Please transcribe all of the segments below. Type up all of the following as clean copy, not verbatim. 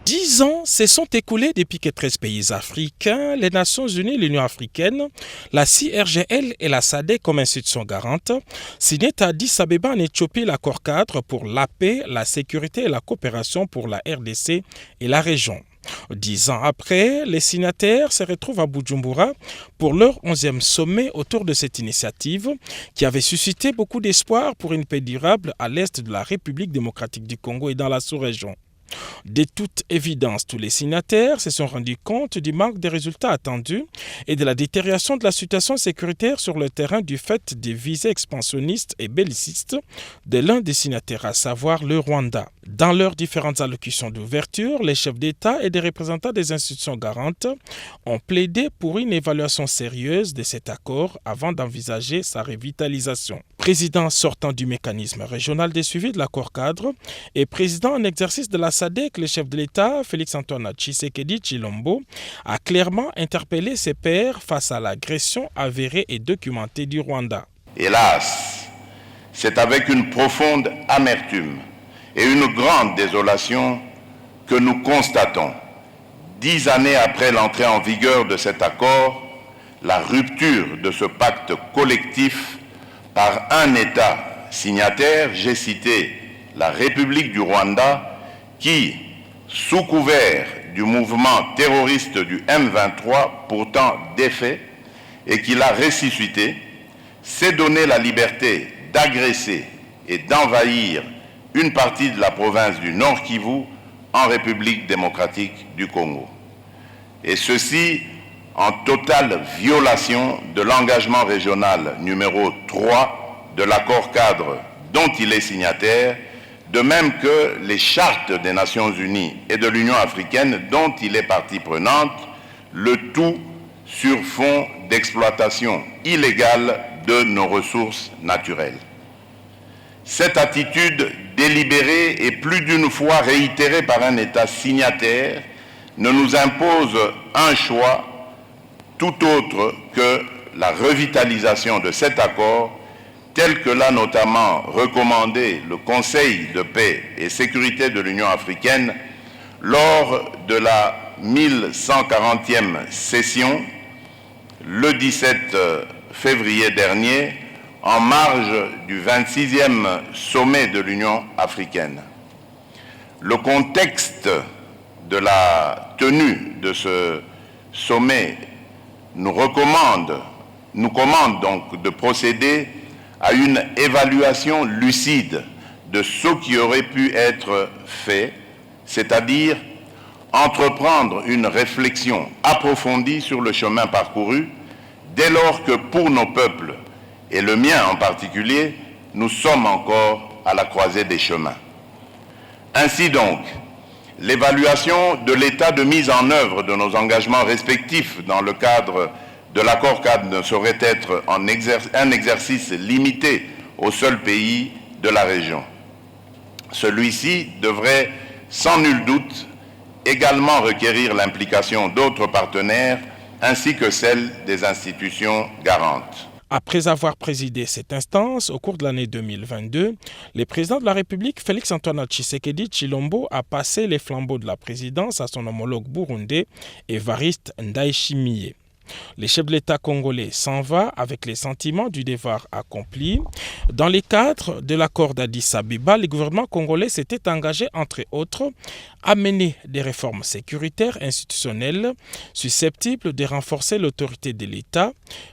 10 ans se sont écoulés depuis que 13 pays africains, les Nations Unies, l'Union africaine, la CIRGL et la SADC comme institutions garantes, signaient à Addis Abeba en Éthiopie l'accord cadre pour la paix, la sécurité et la coopération pour la RDC et la région. 10 ans après, les signataires se retrouvent à Bujumbura pour leur 11e sommet autour de cette initiative qui avait suscité beaucoup d'espoir pour une paix durable à l'est de la République démocratique du Congo et dans la sous-région. De toute évidence, tous les signataires se sont rendus compte du manque de résultats attendus et de la détérioration de la situation sécuritaire sur le terrain du fait des visées expansionnistes et bellicistes de l'un des signataires, à savoir le Rwanda. Dans leurs différentes allocutions d'ouverture, les chefs d'État et des représentants des institutions garantes ont plaidé pour une évaluation sérieuse de cet accord avant d'envisager sa revitalisation. Président sortant du mécanisme régional de suivi de l'accord cadre et président en exercice de la SADC, le chef de l'État, Félix-Antoine Tshisekedi Tshilombo, a clairement interpellé ses pairs face à l'agression avérée et documentée du Rwanda. Hélas, c'est avec une profonde amertume et une grande désolation que nous constatons, 10 années après l'entrée en vigueur de cet accord, la rupture de ce pacte collectif par un État signataire, j'ai cité la République du Rwanda, qui, sous couvert du mouvement terroriste du M23, pourtant défait, et qui l'a ressuscité, s'est donné la liberté d'agresser et d'envahir une partie de la province du Nord Kivu en République démocratique du Congo. Et ceci en totale violation de l'engagement régional numéro 3 de l'accord cadre dont il est signataire, de même que les chartes des Nations Unies et de l'Union africaine dont il est partie prenante, le tout sur fond d'exploitation illégale de nos ressources naturelles. Cette attitude délibérée et plus d'une fois réitérée par un État signataire ne nous impose un choix tout autre que la revitalisation de cet accord tel que l'a notamment recommandé le Conseil de paix et sécurité de l'Union africaine lors de la 1140e session, le 17 février dernier, en marge du 26e sommet de l'Union africaine. Le contexte de la tenue de ce sommet nous commande donc de procéder à une évaluation lucide de ce qui aurait pu être fait, c'est-à-dire entreprendre une réflexion approfondie sur le chemin parcouru, dès lors que pour nos peuples, et le mien en particulier, nous sommes encore à la croisée des chemins. Ainsi donc, l'évaluation de l'état de mise en œuvre de nos engagements respectifs dans le cadre de l'accord cadre ne saurait être un exercice limité au seul pays de la région. Celui-ci devrait, sans nul doute, également requérir l'implication d'autres partenaires ainsi que celle des institutions garantes. Après avoir présidé cette instance au cours de l'année 2022, le président de la République, Félix-Antoine Tshisekedi Tshilombo, a passé les flambeaux de la présidence à son homologue burundais, Évariste Ndayishimiye. Le chef de l'État congolais s'en va avec les sentiments du devoir accompli. Dans le cadre de l'accord d'Addis Abeba, le gouvernement congolais s'était engagé, entre autres, à mener des réformes sécuritaires institutionnelles susceptibles de renforcer l'autorité de l'État,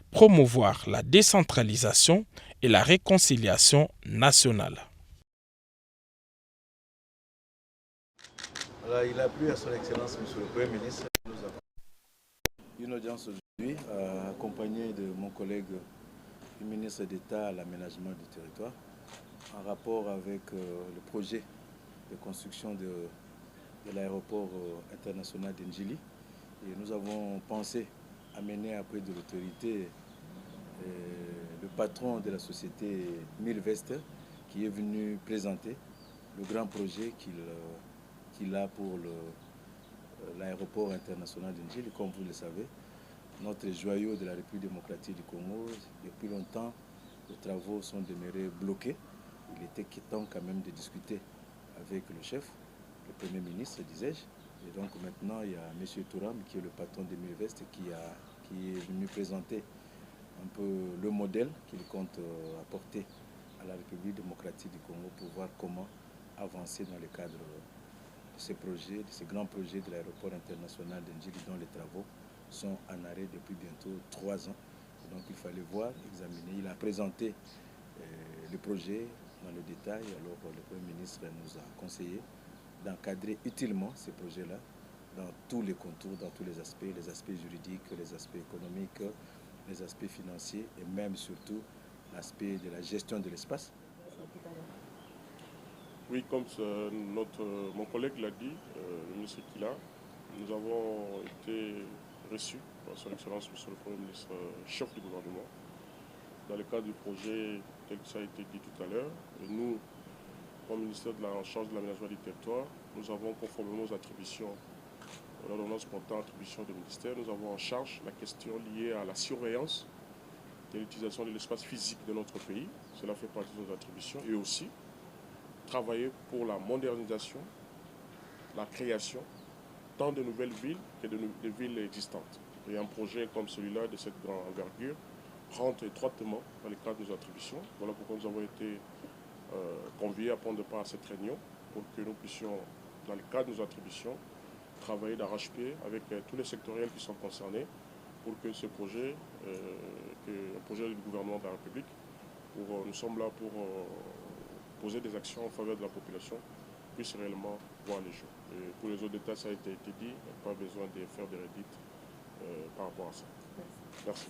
promouvoir la décentralisation et la réconciliation nationale. Alors, il a plu à son Excellence, Monsieur le Premier ministre, nous avons une audience aujourd'hui accompagnée de mon collègue du ministre d'État à l'aménagement du territoire en rapport avec le projet de construction de l'aéroport international d'Ndjili. Et nous avons pensé amener auprès de l'autorité le patron de la société Milvest qui est venu présenter le grand projet qu'il a pour l'aéroport international d'Ndjili. Comme vous le savez, notre joyau de la République démocratique du Congo, depuis longtemps, les travaux sont demeurés bloqués. Il était temps quand même de discuter avec le chef, le Premier ministre, disais-je, Et donc maintenant, il y a M. Touram, qui est le patron de Milvest, qui est venu présenter un peu le modèle qu'il compte apporter à la République démocratique du Congo pour voir comment avancer dans le cadre de ces projets, de ces grands projets de l'aéroport international d'Ndjili, dont les travaux sont en arrêt depuis bientôt 3 ans. Et donc il fallait voir, examiner. Il a présenté le projet dans le détail. Alors le Premier ministre nous a conseillé d'encadrer utilement ces projets-là dans tous les contours, dans tous les aspects juridiques, les aspects économiques, les aspects financiers et même surtout l'aspect de la gestion de l'espace. Oui, comme mon collègue l'a dit, le ministre Kila, nous avons été reçus par son Excellence, Monsieur le Premier ministre, chef du gouvernement, dans le cadre du projet tel que ça a été dit tout à l'heure. Et nous, comme ministère en charge de l'aménagement du territoire, nous avons, conformément aux attributions, l'ordonnance portant attribution du ministère, nous avons en charge la question liée à la surveillance de l'utilisation de l'espace physique de notre pays. Cela fait partie de nos attributions. Et aussi, travailler pour la modernisation, la création, tant de nouvelles villes que de villes existantes. Et un projet comme celui-là, de cette grande envergure, rentre étroitement dans le cadre de nos attributions. Voilà pourquoi nous avons été conviés à prendre part à cette réunion, pour que nous puissions, dans le cadre de nos attributions, travailler d'arrache-pied avec tous les sectoriels qui sont concernés, pour que ce projet, un projet du gouvernement de la République, nous sommes là pour poser des actions en faveur de la population, puisse réellement voir les jours. Et pour les autres détails, ça a été dit, il n'y a pas besoin de faire des redites par rapport à ça. Merci.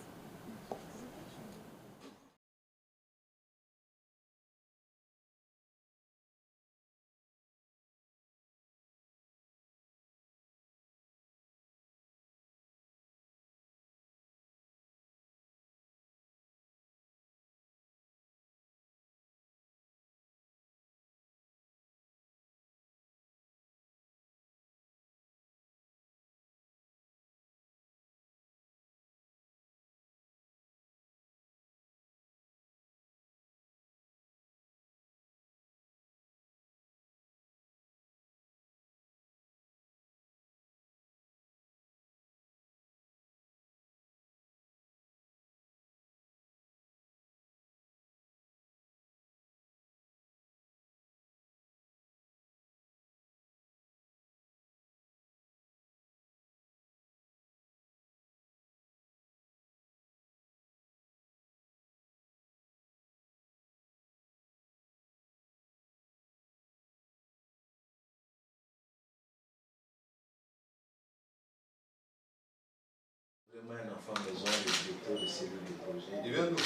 Vraiment un enfant besoin de directeur de cellules de projet. Il vient d'où?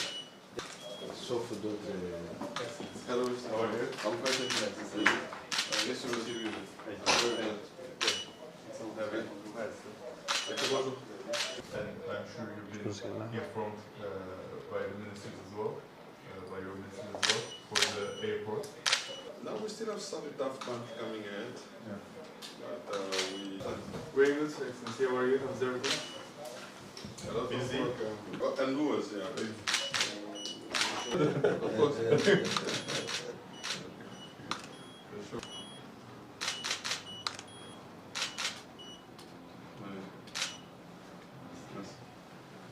Sauf d'autres. Hello, how are you? I'm fine, thank you. Yes, you will see you. Bonjour. And I'm sure you've been informed by the ministers as well, by your ministers as well, for the airport. Now we still have some tough months coming ahead. Yeah. But we... Very good, Excellency. How are you? How's everything? A lot Busy? of work. And Louis, yeah. Of course.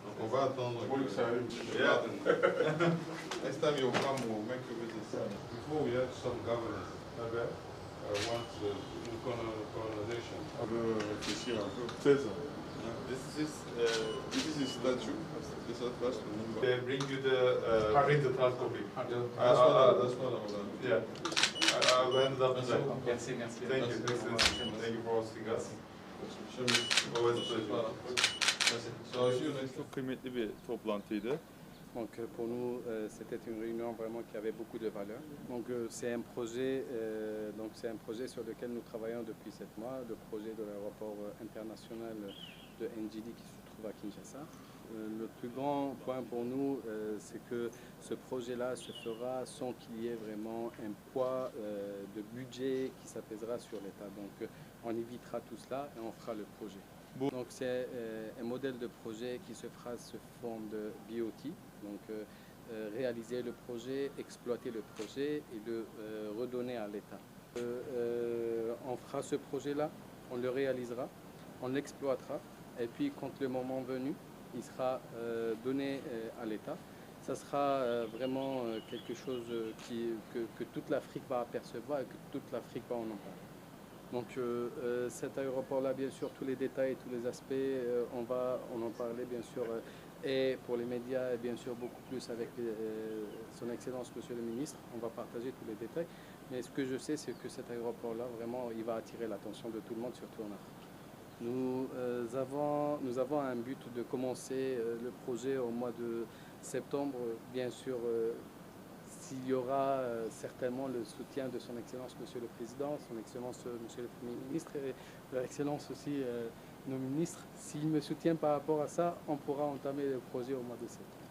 Donc on va attendre. Oui, que ça arrive. Yeah. Next time you come, we'll make a visit. Before we had some governance. Okay. Once the colonization. On veut réfléchir un peu. 16 ans. This is his statue. This is first. They bring you the printed hard copy. That's what I was on. Yeah. I'll end up in that. Merci. Thank you, Excellency. Thank you for hosting us. Always a pleasure. Çok kıymetli bir toplantıydı. Donc pour nous, c'était une réunion vraiment qui avait beaucoup de valeur. Donc c'est un projet sur lequel nous travaillons depuis 7 mois, le projet de l'aéroport international de Ndjili qui se trouve à Kinshasa. Le plus grand point pour nous, c'est que ce projet-là se fera sans qu'il y ait vraiment un poids de budget qui s'apaisera sur l'État. Donc on évitera tout cela et on fera le projet. Donc c'est un modèle de projet qui se fera sous forme de BOT, donc réaliser le projet, exploiter le projet et le redonner à l'État. On fera ce projet-là on le réalisera, on l'exploitera, et puis quand le moment venu, il sera donné à l'État. Ça sera vraiment quelque chose que toute l'Afrique va apercevoir et que toute l'Afrique va en parler. Donc cet aéroport-là, bien sûr, tous les détails, tous les aspects, on va en parler, bien sûr, et pour les médias, et bien sûr, beaucoup plus avec son Excellence, Monsieur le Ministre. On va partager tous les détails. Mais ce que je sais, c'est que cet aéroport-là, vraiment, il va attirer l'attention de tout le monde, surtout en Afrique. Nous avons un but de commencer le projet au mois de septembre, bien sûr, s'il y aura certainement le soutien de son Excellence Monsieur le Président, son Excellence Monsieur le Premier ministre et leur Excellence aussi nos ministres. S'ils me soutiennent par rapport à ça, on pourra entamer le projet au mois de septembre.